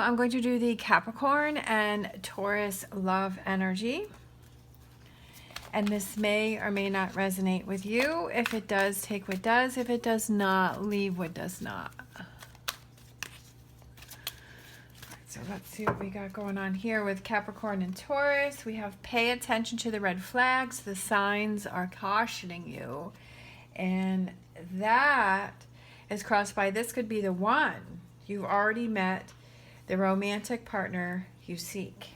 I'm going to do the Capricorn and Taurus love energy. And this may or may not resonate with you. If it does, take what does. If it does not, leave what does not. So let's see what we got going on here with Capricorn and Taurus. We have pay attention to the red flags. The signs are cautioning you. And that is crossed by this could be the one. You've already met the romantic partner you seek.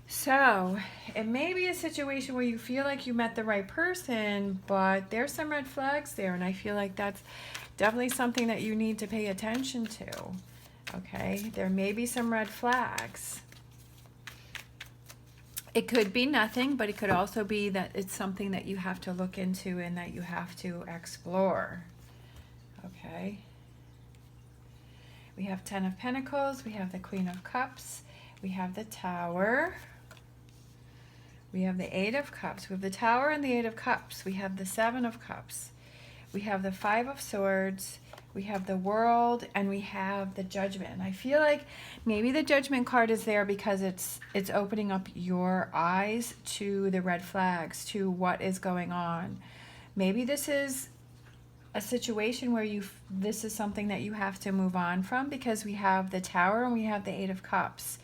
So it may be a situation where you feel like you met the right person, but there's some red flags there, and I feel like that's definitely something that you need to pay attention to. Okay, there may be some red flags. It could be nothing, but it could also be that it's something that you have to look into and that you have to explore. Okay. We have 10 of Pentacles, we have the Queen of Cups, we have the Tower, we have the 8 of Cups, we have the Tower and the 8 of Cups, we have the 7 of Cups, we have the 5 of Swords, we have the World, and we have the Judgment. And I feel like maybe the Judgment card is there because it's opening up your eyes to the red flags, to what is going on. Maybe this is a situation where this is something that you have to move on from, because we have the Tower and we have the 8 of Cups.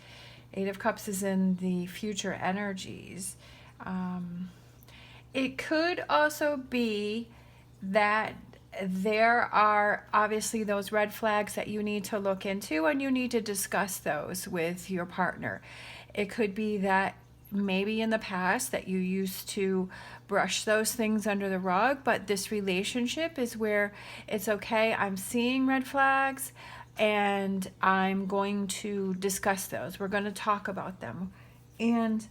8 of Cups is in the future energies. It could also be that there are obviously those red flags that you need to look into, and you need to discuss those with your partner. It could be that maybe in the past that you used to brush those things under the rug, but this relationship is where it's okay, I'm seeing red flags and I'm going to discuss those. We're going to talk about them and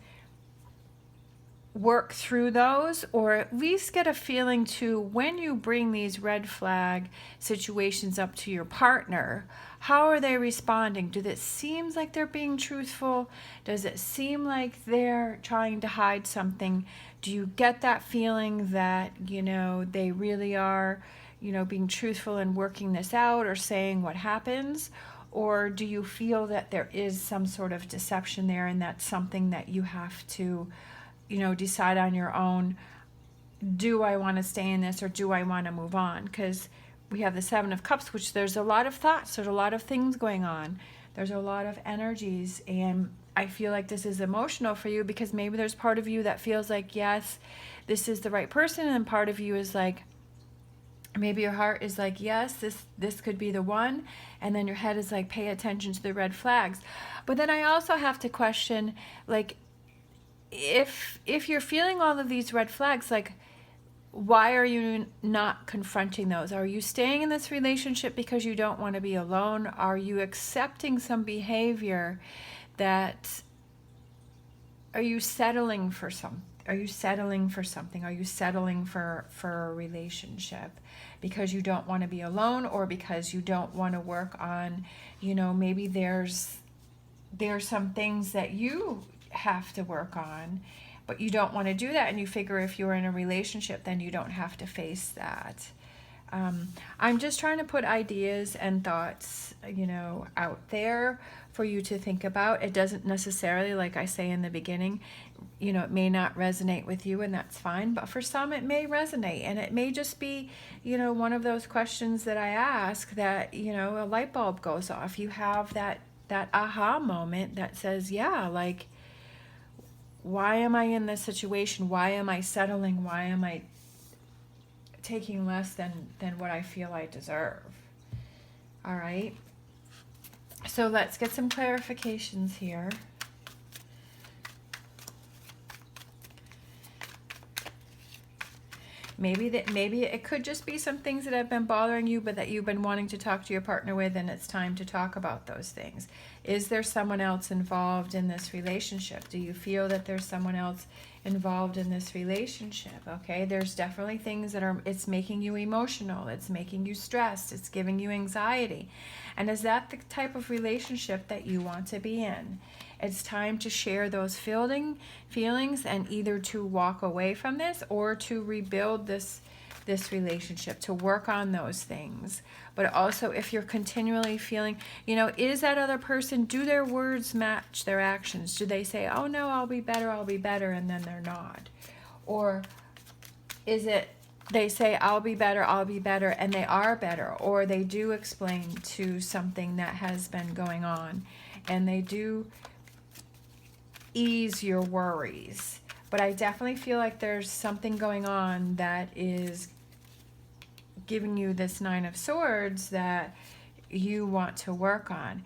work through those, or at least get a feeling to when you bring these red flag situations up to your partner, how are they responding? Do it seem like they're being truthful? Does it seem like they're trying to hide something? Do you get that feeling that, you know, they really are, you know, being truthful and working this out or saying what happens? Or do you feel that there is some sort of deception there, and that's something that you have to, you know, decide on your own? Do I want to stay in this, or do I want to move on? Because we have the 7 of Cups, which there's a lot of thoughts, there's a lot of things going on, there's a lot of energies, and I feel like this is emotional for you because maybe there's part of you that feels like, yes, this is the right person, and part of you is like, maybe your heart is like, yes, this could be the one, and then your head is like, pay attention to the red flags. But then I also have to question, like, if you're feeling all of these red flags, like, why are you not confronting those? Are you staying in this relationship because you don't want to be alone? Are you accepting some behavior that, are you settling for something? Are you settling for something? Are you settling for a relationship because you don't want to be alone, or because you don't want to work on, you know, maybe there's some things that you have to work on, but you don't want to do that, and you figure if you're in a relationship then you don't have to face that. I'm just trying to put ideas and thoughts, you know, out there for you to think about. It doesn't necessarily, like I say in the beginning, you know, it may not resonate with you, and that's fine, but for some it may resonate, and it may just be, you know, one of those questions that I ask that, you know, a light bulb goes off. You have that aha moment that says, yeah, like, why am I in this situation? Why am I settling? Why am I taking less than what I feel I deserve? All right. So let's get some clarifications here. Maybe it could just be some things that have been bothering you, but that you've been wanting to talk to your partner with, and it's time to talk about those things. Is there someone else involved in this relationship? Do you feel that there's someone else involved in this relationship? Okay, there's definitely things that are, it's making you emotional, it's making you stressed, it's giving you anxiety. And is that the type of relationship that you want to be in? It's time to share those feelings, and either to walk away from this or to rebuild this this relationship, to work on those things. But also, if you're continually feeling, is that other person, do their words match their actions? Do they say, oh no, I'll be better, and then they're not? Or is it they say, I'll be better, and they are better? Or they do explain to something that has been going on, and they do ease your worries. But I definitely feel like there's something going on that is giving you this Nine of Swords that you want to work on.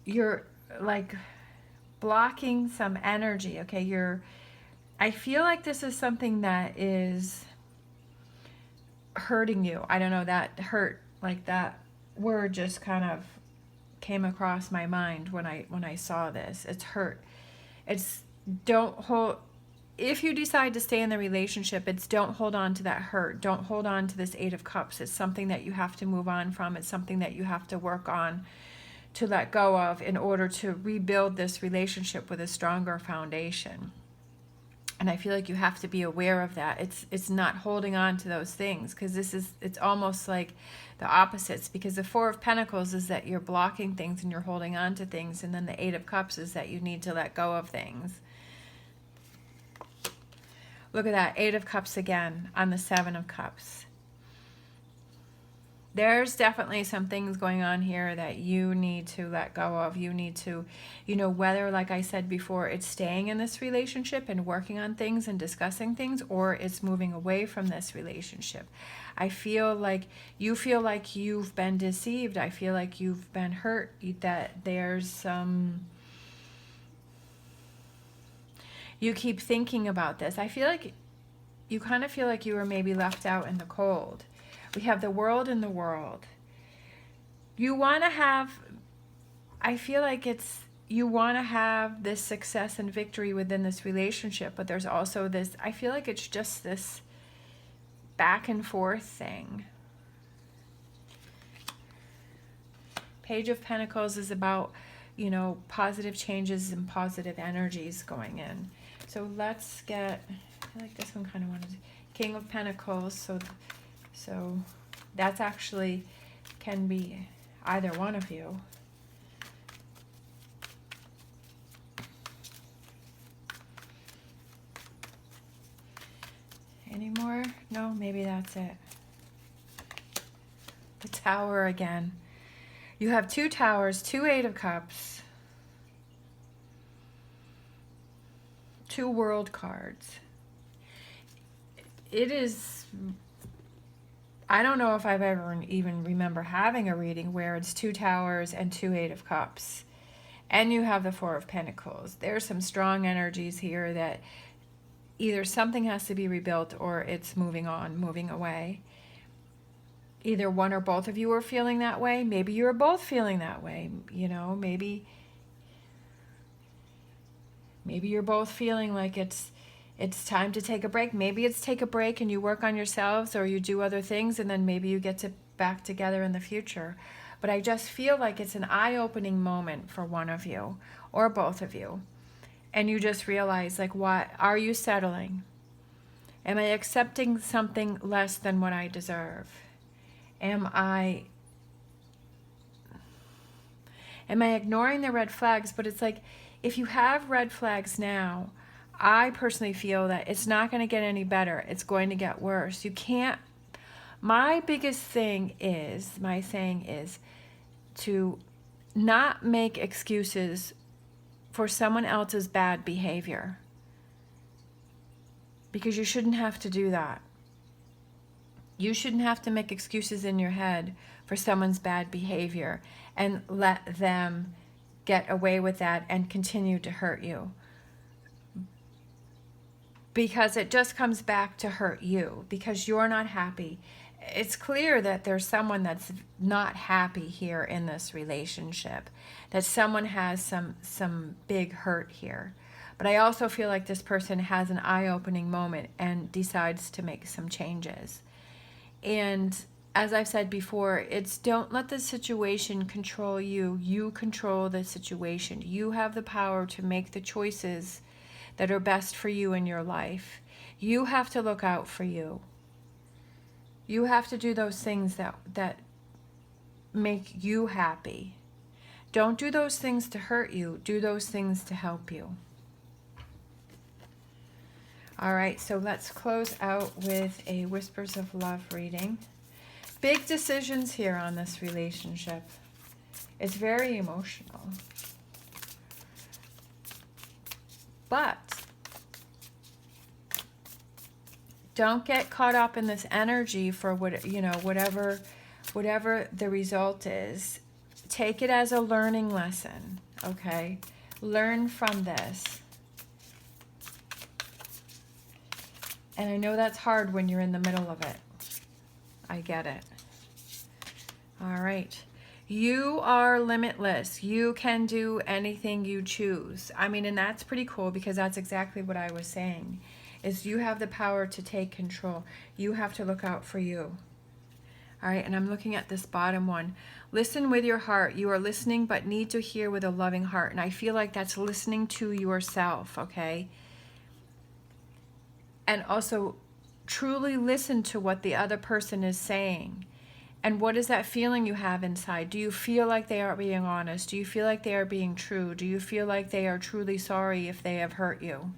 You're like blocking some energy, okay? I feel like this is something that is hurting you. I don't know, that hurt, like that word just kind of came across my mind when I saw this. It's hurt. It's don't hold, if you decide to stay in the relationship, it's don't hold on to that hurt. Don't hold on to this Eight of Cups. It's something that you have to move on from. It's something that you have to work on, to let go of, in order to rebuild this relationship with a stronger foundation. And I feel like you have to be aware of that. It's not holding on to those things, because it's almost like the opposites, because the Four of Pentacles is that you're blocking things and you're holding on to things, and then the Eight of Cups is that you need to let go of things. Look at that, Eight of Cups again on the Seven of Cups. There's definitely some things going on here that you need to let go of. You need to, whether, like I said before, it's staying in this relationship and working on things and discussing things, or it's moving away from this relationship. I feel like you've been deceived. I feel like you've been hurt, that there's some... You keep thinking about this. I feel like you kind of feel like you were maybe left out in the cold. We have the World and the World. You want to have, I feel like you want to have this success and victory within this relationship, but there's also this, I feel like it's just this back and forth thing. Page of Pentacles is about, positive changes and positive energies going in. So let's get, I feel like this one kind of wanted to, King of Pentacles, so that's actually can be either one of you. Any more? No, maybe that's it. The Tower again. You have two Towers, two Eight of Cups, two World cards. It is... I don't know if I've ever even remember having a reading where it's two Towers and two Eight of Cups. And you have the Four of Pentacles. There's some strong energies here that either something has to be rebuilt or it's moving on, moving away. Either one or both of you are feeling that way. Maybe you're both feeling that way. Maybe you're both feeling like it's time to take a break. Maybe it's take a break and you work on yourselves, or you do other things, and then maybe you get back together in the future. But I just feel like it's an eye-opening moment for one of you or both of you. And you just realize, like, what are you settling? Am I accepting something less than what I deserve? Am I ignoring the red flags? But it's like, if you have red flags now, I personally feel that it's not going to get any better. It's going to get worse. You can't... My saying is to not make excuses for someone else's bad behavior. Because you shouldn't have to do that. You shouldn't have to make excuses in your head for someone's bad behavior and let them get away with that and continue to hurt you. Because it just comes back to hurt you, because you're not happy. It's clear that there's someone that's not happy here in this relationship, that someone has some big hurt here. But I also feel like this person has an eye-opening moment and decides to make some changes. And as I've said before, it's don't let the situation control you. You control the situation. You have the power to make the choices that are best for you in your life. You have to look out for you. You have to do those things that make you happy. Don't do those things to hurt you. Do those things to help you. All right, so let's close out with a Whispers of Love reading. Big decisions here on this relationship. It's very emotional. But don't get caught up in this energy for whatever the result is. Take it as a learning lesson, okay? Learn from this. And I know that's hard when you're in the middle of it. I get it. All right. You are limitless. You can do anything you choose. I mean, and that's pretty cool because that's exactly what I was saying, is you have the power to take control. You have to look out for you. All right, and I'm looking at this bottom one. Listen with your heart. You are listening but need to hear with a loving heart. And I feel like that's listening to yourself, okay? And also truly listen to what the other person is saying. And what is that feeling you have inside? Do you feel like they are being honest? Do you feel like they are being true? Do you feel like they are truly sorry if they have hurt you?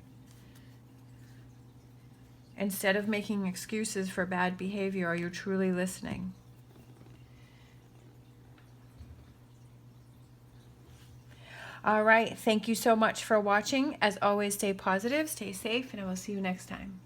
Instead of making excuses for bad behavior, are you truly listening? All right. Thank you so much for watching. As always, stay positive, stay safe, and I will see you next time.